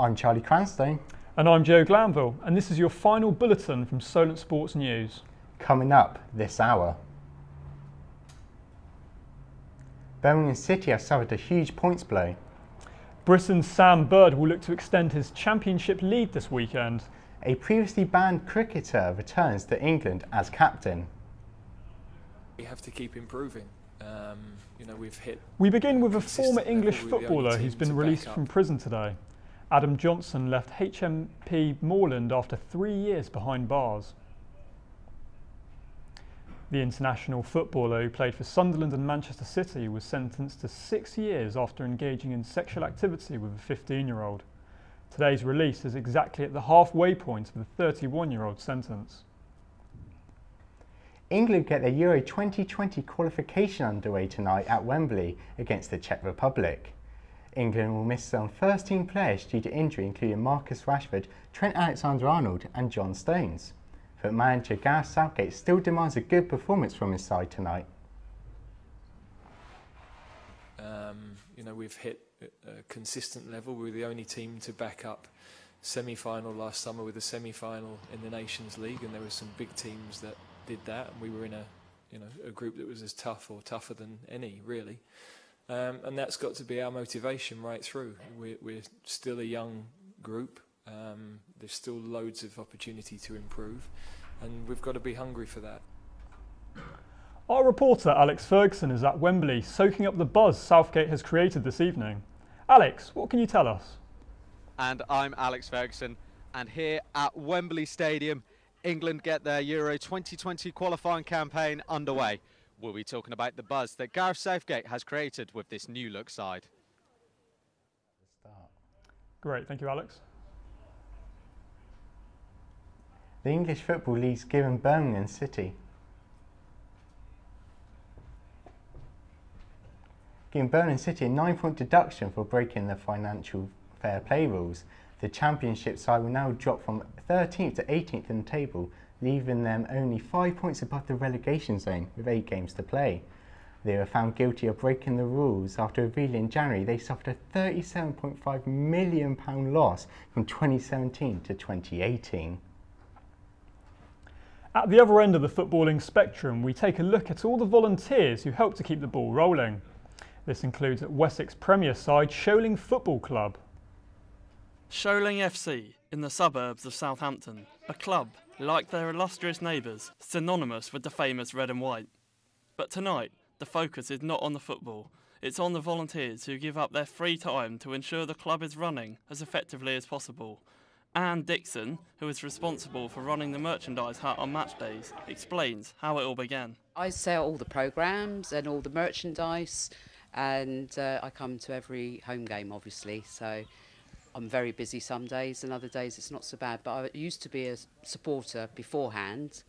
I'm Charlie Cranstone. And I'm Joe Glanville, and this is your final bulletin from Solent Sports News. Coming up this hour. Birmingham City have suffered a huge points blow. Britain's Sam Bird will look to extend his championship lead this weekend. A previously banned cricketer returns to England as captain. We have to keep improving. We begin with a former English footballer who's been released from prison today. Adam Johnson left HMP Moorland after 3 years behind bars. The international footballer who played for Sunderland and Manchester City was sentenced to 6 years after engaging in sexual activity with a 15-year-old. Today's release is exactly at the halfway point of the 31-year-old sentence. England get their Euro 2020 qualification underway tonight at Wembley against the Czech Republic. England will miss some first-team players due to injury, including Marcus Rashford, Trent Alexander-Arnold and John Stones. But manager Gareth Southgate still demands a good performance from his side tonight. We've hit a consistent level. We were the only team to back up semi-final last summer with a semi-final in the Nations League, and there were some big teams that did that, and we were in a group that was as tough or tougher than any, really. And that's got to be our motivation right through. We're still a young group. There's still loads of opportunity to improve, and we've got to be hungry for that. Our reporter Alex Ferguson is at Wembley soaking up the buzz Southgate has created this evening. Alex, what can you tell us? And I'm Alex Ferguson, and here at Wembley Stadium, England get their Euro 2020 qualifying campaign underway. We'll be talking about the buzz that Gareth Southgate has created with this new look side. Great, thank you, Alex. The English Football League's given Birmingham City a 9-point deduction for breaking the financial fair play rules. The championship side will now drop from 13th to 18th in the table, leaving them only 5 points above the relegation zone with 8 games to play. They were found guilty of breaking the rules after revealing in January they suffered a £37.5 million loss from 2017 to 2018. At the other end of the footballing spectrum, we take a look at all the volunteers who help to keep the ball rolling. This includes Wessex Premier side Sholing Football Club. Sholing FC in the suburbs of Southampton, a club, like their illustrious neighbours, synonymous with the famous red and white. But tonight, the focus is not on the football, it's on the volunteers who give up their free time to ensure the club is running as effectively as possible. Anne Dixon, who is responsible for running the merchandise hut on match days, explains how it all began. I sell all the programmes and all the merchandise, and I come to every home game, obviously, so I'm very busy some days and other days it's not so bad. But I used to be a supporter beforehand,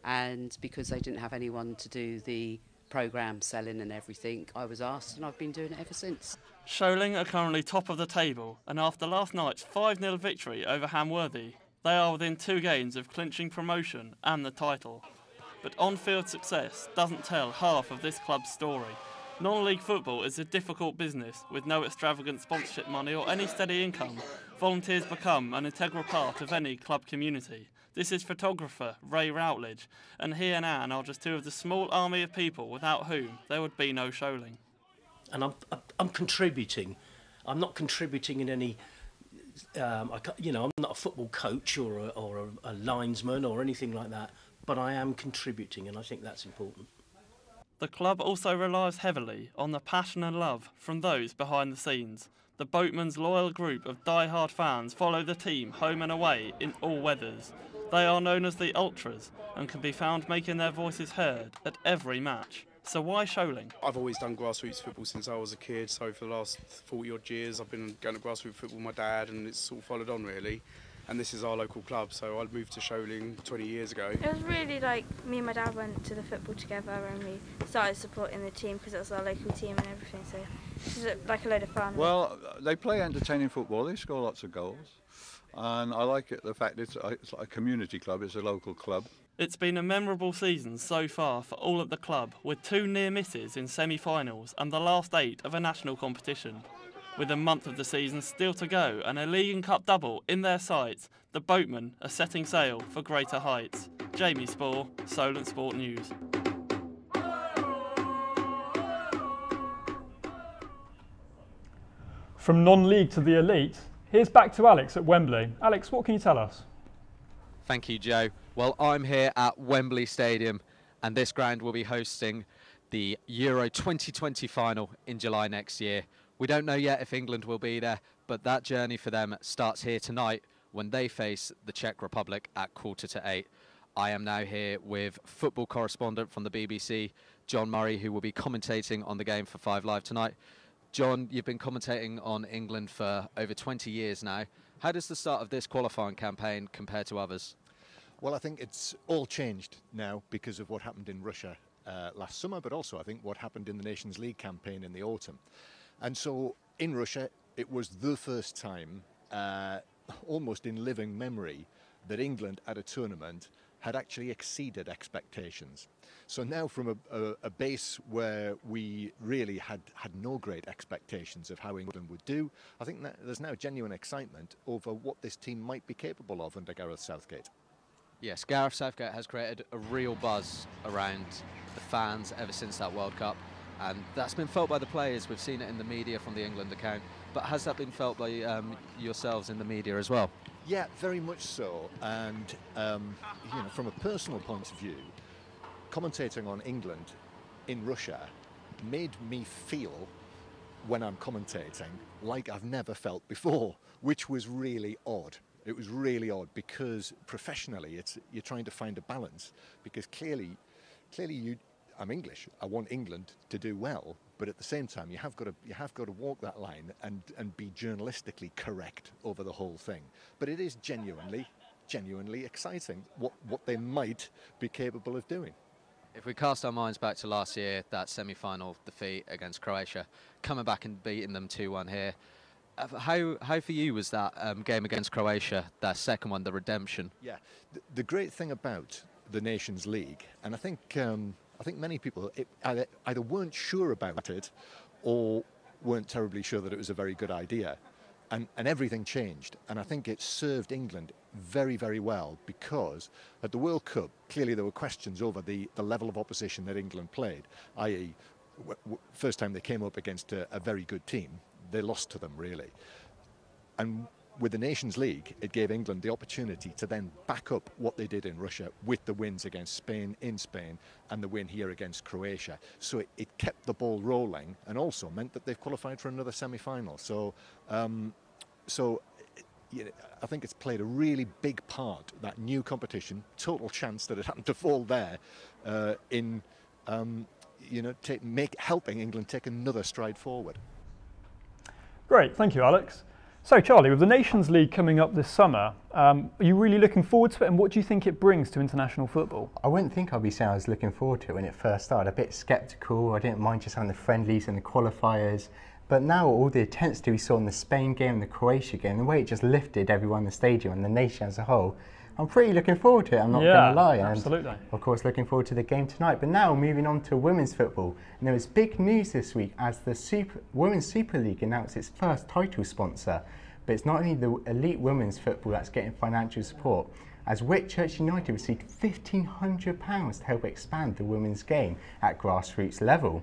and because they didn't have anyone to do the programme selling and everything, I was asked, and I've been doing it ever since. Sholing are currently top of the table, and after last night's 5-0 victory over Hamworthy, they are within 2 games of clinching promotion and the title. But on-field success doesn't tell half of this club's story. Non-league football is a difficult business with no extravagant sponsorship money or any steady income. Volunteers become an integral part of any club community. This is photographer Ray Routledge, and he and Anne are just 2 of the small army of people without whom there would be no Sholing. And I'm contributing. I'm not contributing in any. I'm not a football coach or a linesman or anything like that. But I am contributing, and I think that's important. The club also relies heavily on the passion and love from those behind the scenes. The Boatman's loyal group of die-hard fans follow the team home and away in all weathers. They are known as the Ultras and can be found making their voices heard at every match. So why Sholing? I've always done grassroots football since I was a kid, so for the last 40 odd years I've been going to grassroots football with my dad, and it's all followed on really. And this is our local club, so I moved to Sholing 20 years ago. It was really like me and my dad went to the football together and we started supporting the team because it was our local team and everything, so it was like a load of fun. Well, they play entertaining football, they score lots of goals, and I like it, the fact it's like a community club, it's a local club. It's been a memorable season so far for all at the club, with 2 near misses in semi-finals and the last 8 of a national competition. With a month of the season still to go and a League and Cup double in their sights, the boatmen are setting sail for greater heights. Jamie Spohr, Solent Sport News. From non-league to the elite, here's back to Alex at Wembley. Alex, what can you tell us? Thank you, Joe. Well, I'm here at Wembley Stadium, and this ground will be hosting the Euro 2020 final in July next year. We don't know yet if England will be there, but that journey for them starts here tonight when they face the Czech Republic at 7:45. I am now here with football correspondent from the BBC, John Murray, who will be commentating on the game for 5 Live tonight. John, you've been commentating on England for over 20 years now. How does the start of this qualifying campaign compare to others? Well, I think it's all changed now because of what happened in Russia last summer, but also I think what happened in the Nations League campaign in the autumn. And so in Russia, it was the first time, almost in living memory, that England at a tournament had actually exceeded expectations. So now from a base where we really had no great expectations of how England would do, I think that there's now genuine excitement over what this team might be capable of under Gareth Southgate. Yes, Gareth Southgate has created a real buzz around the fans ever since that World Cup, and that's been felt by the players. We've seen it in the media from the England account, but has that been felt by yourselves in the media as well? Yeah, very much so. And from a personal point of view, commentating on England in Russia made me feel, when I'm commentating, like I've never felt before, which was really odd. It was really odd because professionally you're trying to find a balance, because clearly I'm English. I want England to do well, but at the same time you have got to walk that line and be journalistically correct over the whole thing. But it is genuinely exciting what they might be capable of doing. If we cast our minds back to last year, that semi-final defeat against Croatia, coming back and beating them 2-1 here, how for you was that game against Croatia, that second one, the redemption? Yeah, the great thing about the Nations League, and I think many people either weren't sure about it or weren't terribly sure that it was a very good idea, and everything changed, and I think it served England very, very well, because at the World Cup clearly there were questions over the level of opposition that England played, i.e. first time they came up against a very good team, they lost to them really. And with the Nations League, it gave England the opportunity to then back up what they did in Russia with the wins against Spain in Spain and the win here against Croatia. So it kept the ball rolling, and also meant that they've qualified for another semi-final. So I think it's played a really big part, that new competition, total chance that it happened to fall there, in helping England take another stride forward. Great, thank you, Alex. So, Charlie, with the Nations League coming up this summer, are you really looking forward to it, and what do you think it brings to international football? I wouldn't think I'd be saying I was looking forward to it when it first started. A bit sceptical. I didn't mind just having the friendlies and the qualifiers. But now all the intensity we saw in the Spain game and the Croatia game, the way it just lifted everyone in the stadium and the nation as a whole, I'm pretty looking forward to it, I'm not going to lie. Absolutely. And of course looking forward to the game tonight. But now moving on to women's football. And there was big news this week as the Women's Super League announced its first title sponsor. But it's not only the elite women's football that's getting financial support, as Whitchurch United received £1,500 to help expand the women's game at grassroots level.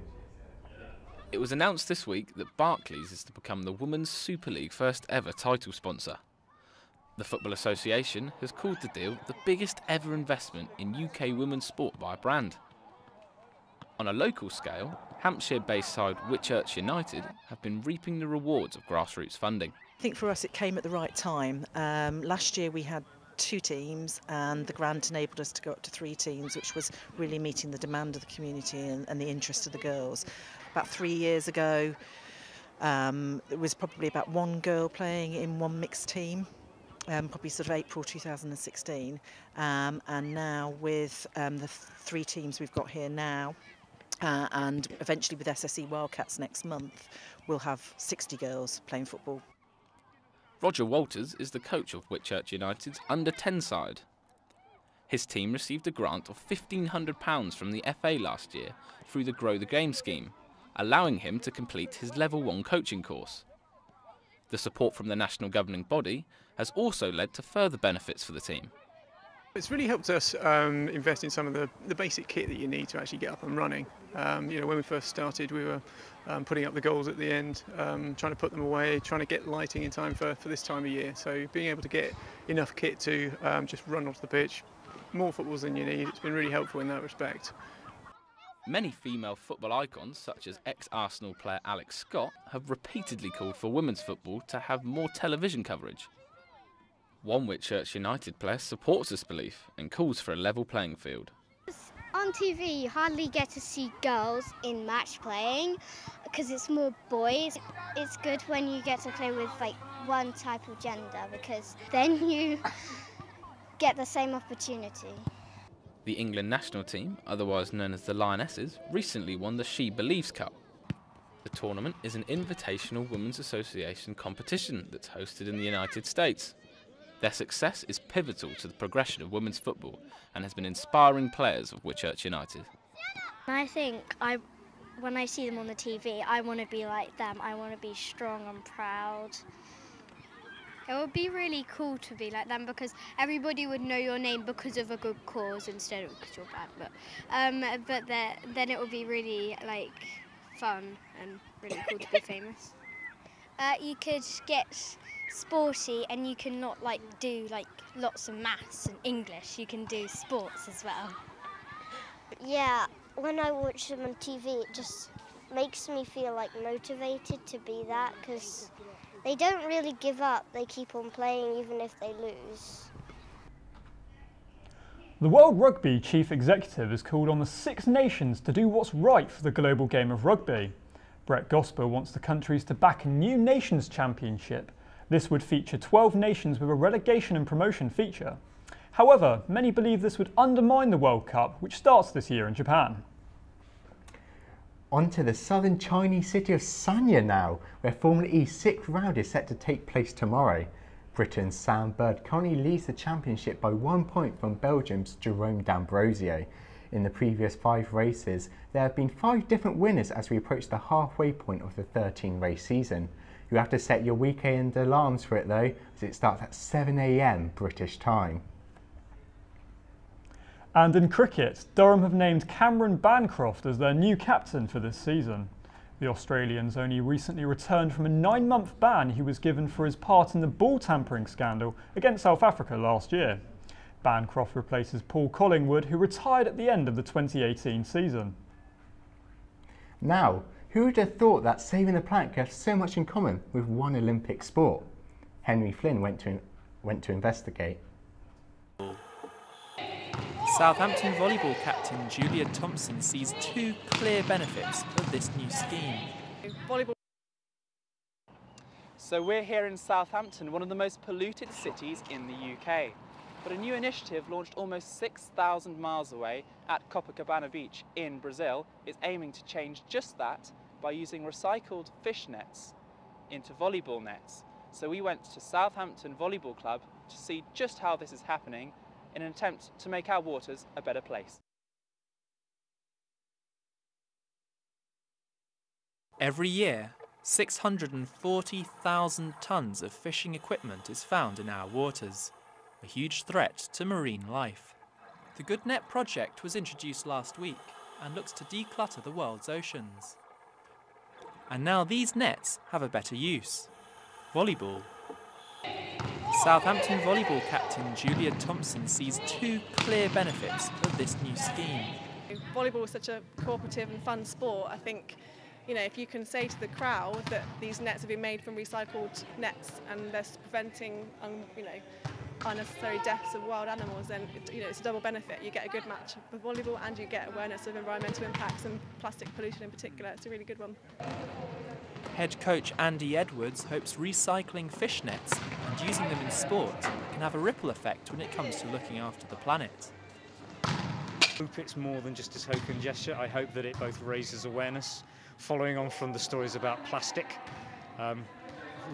It was announced this week that Barclays is to become the Women's Super League first ever title sponsor. The Football Association has called the deal the biggest ever investment in UK women's sport by a brand. On a local scale, Hampshire-based side Whitchurch United have been reaping the rewards of grassroots funding. I think for us it came at the right time. Last year we had 2 teams, and the grant enabled us to go up to 3 teams, which was really meeting the demand of the community and the interest of the girls. About 3 years ago, there was probably about 1 girl playing in 1 mixed team. Probably sort of April 2016, and now with the 3 teams we've got here now, and eventually with SSE Wildcats next month, we'll have 60 girls playing football. Roger Walters is the coach of Whitchurch United's under-10 side. His team received a grant of £1,500 from the FA last year through the Grow the Game scheme, allowing him to complete his Level 1 coaching course. The support from the national governing body has also led to further benefits for the team. It's really helped us invest in some of the basic kit that you need to actually get up and running. When we first started, we were putting up the goals at the end, trying to put them away, trying to get lighting in time for this time of year. So being able to get enough kit to just run onto the pitch, more footballs than you need, it's been really helpful in that respect. Many female football icons, such as ex-Arsenal player Alex Scott, have repeatedly called for women's football to have more television coverage. One Whitchurch United player supports this belief and calls for a level playing field. On TV you hardly get to see girls in match playing because it's more boys. It's good when you get to play with like one type of gender because then you get the same opportunity. The England national team, otherwise known as the Lionesses, recently won the She Believes Cup. The tournament is an invitational Women's Association competition that's hosted in the United States. Their success is pivotal to the progression of women's football and has been inspiring players of Whitchurch United. I think when I see them on the TV, I want to be like them. I want to be strong and proud. It would be really cool to be like them because everybody would know your name because of a good cause instead of because you're bad. But then it would be really like fun and really cool to be famous. You could get sporty and you can not like do like lots of maths and English. You can do sports as well. Yeah, when I watch them on TV, it just makes me feel like motivated to be that because they don't really give up. They keep on playing even if they lose. The World Rugby Chief Executive has called on the Six Nations to do what's right for the global game of rugby. Brett Gosper wants the countries to back a new Nations Championship. This would feature 12 nations with a relegation and promotion feature. However, many believe this would undermine the World Cup, which starts this year in Japan. On to the southern Chinese city of Sanya now, where Formula E's 6th round is set to take place tomorrow. Britain's Sam Bird currently leads the championship by 1 point from Belgium's Jerome D'Ambrosio. In the previous 5 races, there have been 5 different winners as we approach the halfway point of the 13-race season. You have to set your weekend alarms for it though, as it starts at 7 AM British time. And in cricket, Durham have named Cameron Bancroft as their new captain for this season. The Australians only recently returned from a 9-month ban he was given for his part in the ball tampering scandal against South Africa last year. Bancroft replaces Paul Collingwood, who retired at the end of the 2018 season. Now, who would have thought that saving the planet could have so much in common with one Olympic sport? Henry Flynn went to investigate. Southampton volleyball captain Julia Thompson sees 2 clear benefits of this new scheme. So we're here in Southampton, one of the most polluted cities in the UK. But a new initiative launched almost 6,000 miles away at Copacabana Beach in Brazil is aiming to change just that by using recycled fish nets into volleyball nets. So we went to Southampton Volleyball Club to see just how this is happening in an attempt to make our waters a better place. Every year, 640,000 tonnes of fishing equipment is found in our waters, a huge threat to marine life. The Good Net project was introduced last week and looks to declutter the world's oceans. And now these nets have a better use: volleyball. Southampton volleyball captain Julia Thompson sees 2 clear benefits of this new scheme. Volleyball is such a cooperative and fun sport. I think, if you can say to the crowd that these nets have been made from recycled nets and they're preventing, unnecessary deaths of wild animals, then it's a double benefit. You get a good match with volleyball and you get awareness of environmental impacts and plastic pollution in particular. It's a really good one. Head coach Andy Edwards hopes recycling fish nets and using them in sport can have a ripple effect when it comes to looking after the planet. I hope it's more than just a token gesture. I hope that it both raises awareness, following on from the stories about plastic.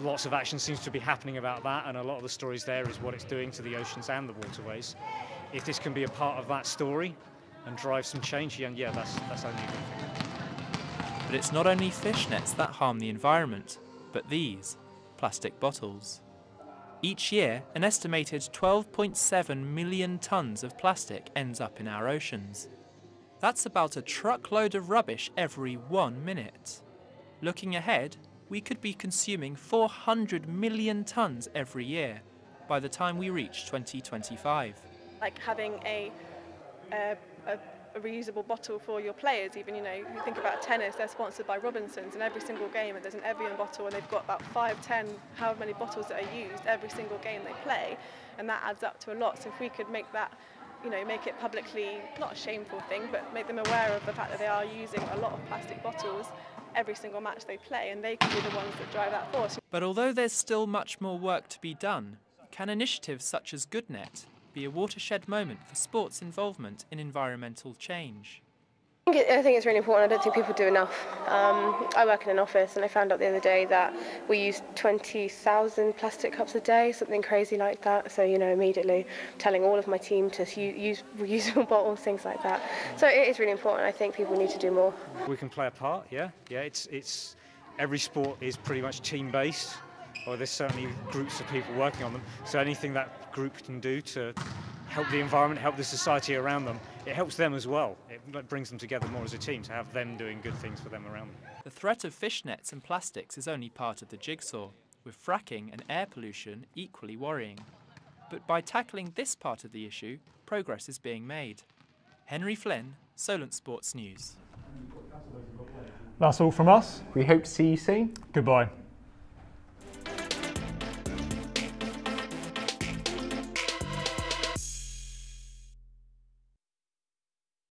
Lots of action seems to be happening about that, and a lot of the stories there is what it's doing to the oceans and the waterways. If this can be a part of that story and drive some change, that's only a good thing. But it's not only fish nets that harm the environment, but these plastic bottles. Each year, an estimated 12.7 million tonnes of plastic ends up in our oceans. That's about a truckload of rubbish every 1 minute. Looking ahead, we could be consuming 400 million tonnes every year by the time we reach 2025. Like having a reusable bottle for your players, even, you think about tennis, they're sponsored by Robinsons, and every single game there's an Evian bottle, and they've got about 5, 10, however many bottles that are used every single game they play, and that adds up to a lot. So if we could make that, make it publicly, not a shameful thing, but make them aware of the fact that they are using a lot of plastic bottles every single match they play, and they can be the ones that drive that force. But although there's still much more work to be done, can initiatives such as GoodNet be a watershed moment for sports involvement in environmental change? I think it's really important. I don't think people do enough. I work in an office, and I found out the other day that we use 20,000 plastic cups a day, something crazy like that. So, immediately telling all of my team to use reusable bottles, things like that. So it is really important. I think people need to do more. We can play a part, yeah. It's every sport is pretty much team-based, or there's certainly groups of people working on them. So anything that group can do to help the environment, help the society around them, it helps them as well. It brings them together more as a team to have them doing good things for them around them. The threat of fish nets and plastics is only part of the jigsaw, with fracking and air pollution equally worrying. But by tackling this part of the issue, progress is being made. Henry Flynn, Solent Sports News. That's all from us. We hope to see you soon. Goodbye.